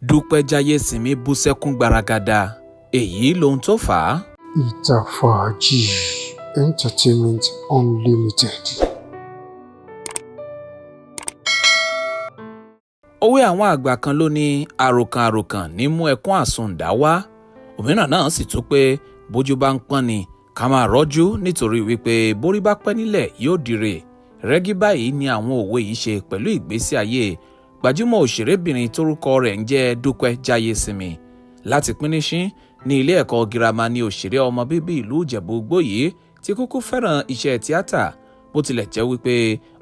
Dupẹ Jayesinmi bú sẹ́kún Gbaragada, èyí lohun tó fà á. Ìtàfàájì Entertainment Unlimited. Òwe àwọn àgbà kan ló ní àròkàn ní mú ẹkún àsundà wá. Òmíràn náà sì tún pé bójú bá ń pọ́n ni ká máa rọ́jú nítorí wípé bórí bá pẹ́ nílẹ̀ yóò dire. Rẹ́gí báyìí ni àwọn òwe yìí ṣe pẹ̀lú ìgbésí ayé gbajúmọ̀ òṣèrébìnrin tórúkọ rẹ̀ ń jẹ́ Dupẹ Jayesinmi. Láti píníṣín ní ilé ẹ̀kọ́ girama ni òṣèré ọmọ bíbí ìlú Ìjẹ̀bú-Igbó yìí tí kúkú fẹ́ràn iṣẹ́ tíátà, bó tilẹ̀ jẹ́ wípé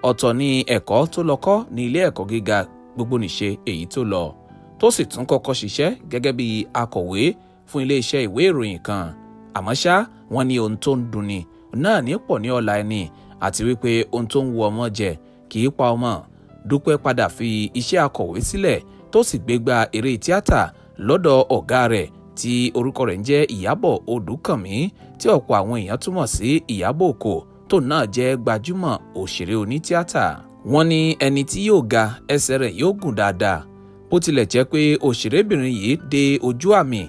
ọ̀tọ̀ ni ẹ̀kọ́ tó lọ kọ́ ní ilé ẹ̀kọ́ gíga gbogbonìṣe èyí tó lọ, tó sì tún kọ́kọ́ ṣiṣẹ́ gẹ́gẹ́ bí akọ̀wé fún iléeṣẹ́ ìwé ìròyìn kan. Àmọ́ ṣá, wọ́n ní ohun tó ń dunni náà ní pọ̀ ní ọ̀la ẹni, àti wípé ohun tó ń wu ọmọ jẹ kì í pa ọmọ. Dúpẹ́ padà fi iṣẹ́ akọ̀wé sílẹ̀ tó sì gbégbá eré tíátà lọ́dọ̀ ọ̀gá rẹ̀ tí orúkọ rẹ̀ ń jẹ́ Ìyábọ̀ Odùkànmí, tí ọ̀pọ̀ àwọn èèyàn túmọ̀ sí Ìyábọ̀ Òkò, tó náà jẹ́ gbajúmọ̀ òṣèré onítíátà. Wọ́n ní ẹni tí yóò ga ẹsẹ̀ rẹ̀ yóò gùn dáadáa. Bó tilẹ̀ jẹ́ pé òṣèrébìnrin yìí dé ojú àmì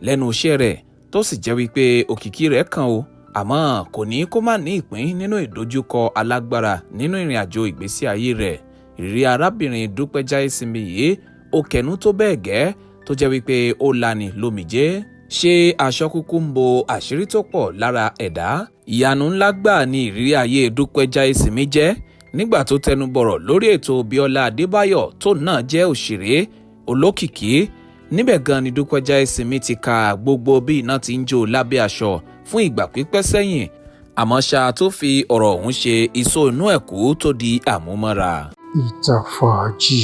lẹ́nu iṣẹ́ rẹ̀ tó sì jẹ́ wípé òkìkí rẹ̀ kàn ó, àmọ́ kò ní kó má ní ìpín nínú ìdojúkọ alágbára nínú ìrìn àjò ìgbésí ayé rẹ̀. Ìrírí arábìnrin Dupẹ Jayesinmi yìí ó kẹnu tó bẹ́ẹ̀ gẹ́ tó jẹ́ wípé ó lani lómijé. Ṣé aṣọ kúkú ń bo àṣírí tó pọ̀ lára ẹ̀dá? Ìyanu ńlá gbà ni ìrírí ayé Dupẹ Jayesinmi jẹ́ nígbà tó tẹnu bọ̀rọ̀ lórí ètò Bíọ́lá Adébáyọ̀ tó náà jẹ́ òṣèré olókìkí. Níbẹ̀ gan ni Dupẹ Jayesinmi ti ka gbogbo bí iná ti ń jó lábẹ́ aṣọ fún ìgbà pípẹ́ sẹ́yìn, àmọ́ ṣá tó fi ọ̀rọ̀ ọ̀hún ṣe ìsọ inú ẹ̀kú tó di àmúmọ́ra. Ìtàfàájì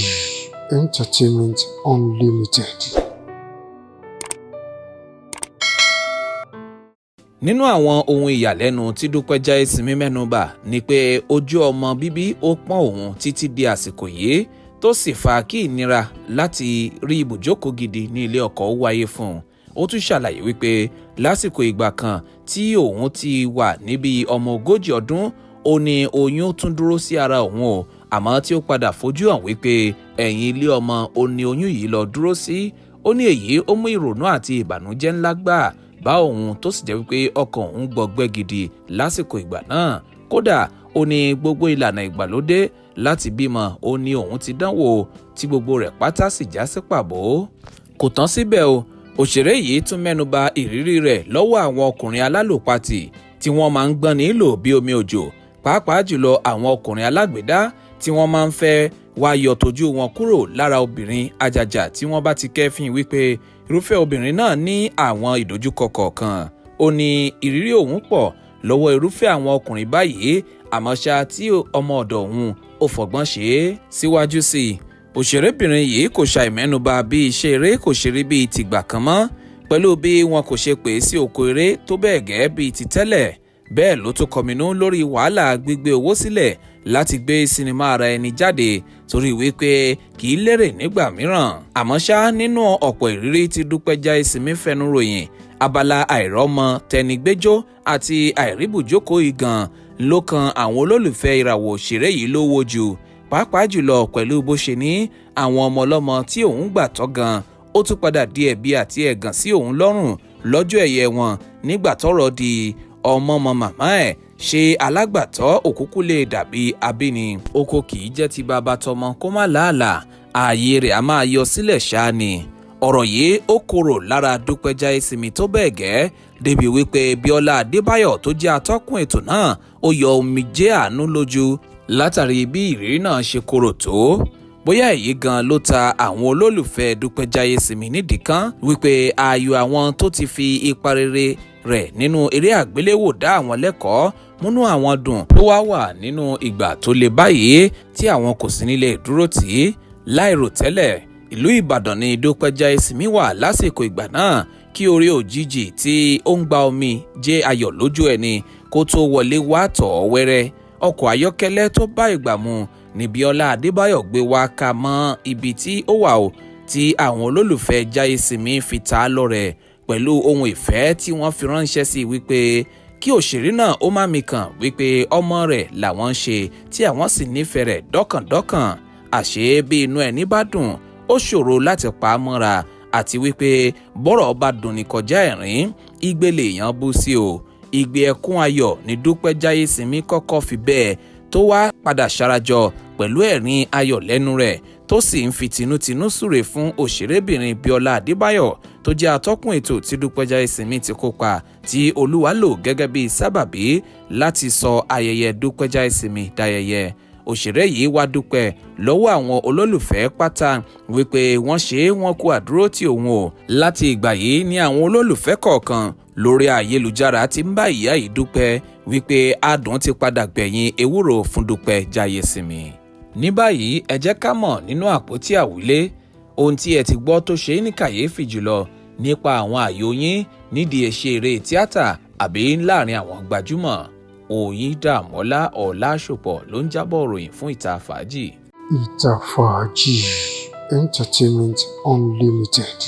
Entertainment Unlimited. Nínú àwọn ohun ìyàlẹ́nu tí Dupẹ Jayesinmi mẹ́nubà ni pé ojú ọmọ bíbí ó pọ́n òun títí di àsìkò yìí, tó sì fa kí ìnira láti rí ibùjókòó gidi ní ilé ọkọ wáyé fún un. Ó tún ṣàlàyé wípé lásìkò ìgbà kan tí òun ti wà níbi ọmọ 40 ọdún, ó ní oyún tún dúró sí ara òun o, àmọ́ tí ó padà fojú hàn wípé ẹ̀yìn ilé ọmọ ó ní oyún yìí lọ dúró sí. Ó ní èyí ó mú ìrònú àti ìbànújẹ́ ńlá gbà bá òun, tó sì jẹ́ wípé ọkàn òun gbọgbẹ́ gidi lásìkò ìgbà náà. Kódà ó ní gbogbo ìlànà ìgbàlódé láti bímọ ó ní òun ti dánwò tí gbogbo rẹ̀ pátá sì já sí pàbó. Kò tán síbẹ̀ o, òṣèré yìí tún mẹ́nuba ìrírí rẹ̀ lọ́wọ́ àwọn ọkùnrin alálòpatì tí wọ́n máa ń gbọ́n nílò bí omi òjò, pàápàá jùlọ àwọn ọkùnrin alágbèédá tí wọ́n máa ń fẹ́ wá yọ tójú wọn kúrò lára obìnrin àjàjà tí wọ́n bá ti kẹ́fín wípé irúfẹ́ obìnrin náà ní àwọn ìdojúkọ kọ̀ọ̀kan. Ó ní ìrírí òun pọ̀ lọ́wọ́ irúfẹ́ àwọn ọkùnrin báyìí, àmọ́ ṣá tí ọmọ ọ̀dọ̀ òun ò fọgbọ́n ṣe é. Síwájú sí i, òṣèrébìnrin yìí kò ṣàì mẹ́nuba bí iṣẹ́ eré kò ṣe rí bíi tìgbà kan mọ́, pẹ̀lú bí wọn kò ṣe pè é sí oko eré tó bẹ́ẹ̀ gẹ́ bíi ti tẹ́lẹ̀. Bẹ́ẹ̀ ló tún kọminú lórí wàhálà gbígbé owó sílẹ̀ láti gbé sinimá ara ẹni jáde torí wípé kì í lérè nígbà mìíràn. Àmọ́ ṣá, nínú ọ̀pọ̀ ìrírí tí Dupẹ Jayesinmi fẹnu ròyìn, abala àìrọ́mọ tẹnigbẹ́jọ́ àti àìríbùjókòó igan ló kan àwọn olólùfẹ́ ìràwọ̀ òṣèré yìí lówó jù, pàápàá jùlọ pẹ̀lú bó ṣe ní àwọn ọmọ ọlọ́mọ tí òun gbà tọ́ gan. Ó tún padà di ẹ̀bi àti ẹ̀gàn sí òun lọ́rùn lọ́jọ́ ẹ̀yẹ wọn nígbà tọ́rọ̀ di ọmọọmọ màmá ẹ̀. Ṣé alágbàtọ́ òkúkú lè dàbí abíni? Oko kì í jẹ́ ti bàbá tọmọ kó má làálàá, ààyè rẹ̀ á máa yọ sílẹ̀ ṣáá ni. Ọ̀rọ̀ yìí ó korò lára Dupẹ Jayesinmi tó bẹ́ẹ̀ gẹ́ débi wípé Bíọ́lá Adébáyọ̀ tó jẹ́ atọ́kùn ètò náà ó yọ omijé àánú lójú látàrí bí ìrírí náà ṣe korò tó. Bóyá èyí gan ló ta àwọn olólùfẹ́ Dupẹ Jayesinmi nídìí kan wípé ààyò àwọn tó ti fi ipa rere rẹ̀ nínú eré àgbéléwò dá àwọn lẹ́kọ̀ọ́ múnú àwọn dùn ló wá wà nínú ìgbà tó le báyìí tí àwọn kò sí nílé dúró tì í. Láìrò tẹ́lẹ̀, ìlú Ìbàdàn ni Dupẹ Jayesinmi wà lásìkò ìgbà náà kí orí òjijì tí ó ń gba omi jẹ́ ayọ̀ lójú ẹni kó tó wọlé wá tọ̀ ọ́ wẹ́rẹ́. Ọkọ̀ ayọ́kẹ́lẹ́ tó bá ìgbà mu ní Bíọ́lá Adébáyọ̀ gbé wá ká mọ́ ibi tí ó wà o, tí àwọn olólùfẹ́ Jayesinmi fi ta á lọ́rẹ pẹ̀lú ohun ìfẹ́ tí wọ́n fi ránṣẹ́ sí wípé kí òṣèré náà ó má mikàn wípé ọmọ rẹ̀ làwọn ń ṣe tí àwọn sì nífẹ̀ẹ́ rẹ̀ dọ́kàndọ́kàn. Àṣé bí inú ẹni bá dùn ó ṣòro láti pa á mọ́ra àti wípé bọ́rọ̀ bá dunni kọjá ẹ̀rín igbe lèèyàn bú sí o. Igbe ẹkún ayọ̀ ní Dúpẹ́ Jayesinmi kọ́kọ́ fi bẹ́ẹ̀ tó wá padà ṣarajọ pẹ̀lú ẹ̀rín ayọ̀ lẹ́nu rẹ̀ tó sì ń fi tinútinú súre fún òṣèrébìnrin Bíọ́lá Adébáyọ̀ tó jẹ́ atọ́kùn ètò tí Dúpẹ́ Jayesinmi ti kópa tí Olúwa lò gẹ́gẹ́ bí sábàbí láti sọ ayẹyẹ Dúpẹ́ Jayesinmi dayẹyẹ. Òṣèré yìí wá dúpẹ́ lọ́wọ́ àwọn olólùfẹ́ pátá wípé wọ́n kú àdúró tí òun o. Láti ìgbà yìí ni àwọn olólùfẹ́ kọ̀ọ̀kan lórí ayélujára ti ń bá ìyá yìí dúpẹ́ wípé adùn ti padà gbẹ̀yìn ewúro fún Dúpẹ́ Jayesinmi. Ní báyìí ẹ jẹ́ ká mọ̀ nínú àpótí àwílé ohun tí ẹ ti gbọ́ tó ṣe ní kàyéfì jùlọ nípa àwọn àyò yín nídìí iṣẹ́ eré tíátà àbí láàrin àwọn gbajúmọ̀. Oyindamola Ọlásùpọ̀ ló ń jábọ̀ ròyìn fún Ìta Fàájì. Ìta Fàájì Entertainment Unlimited.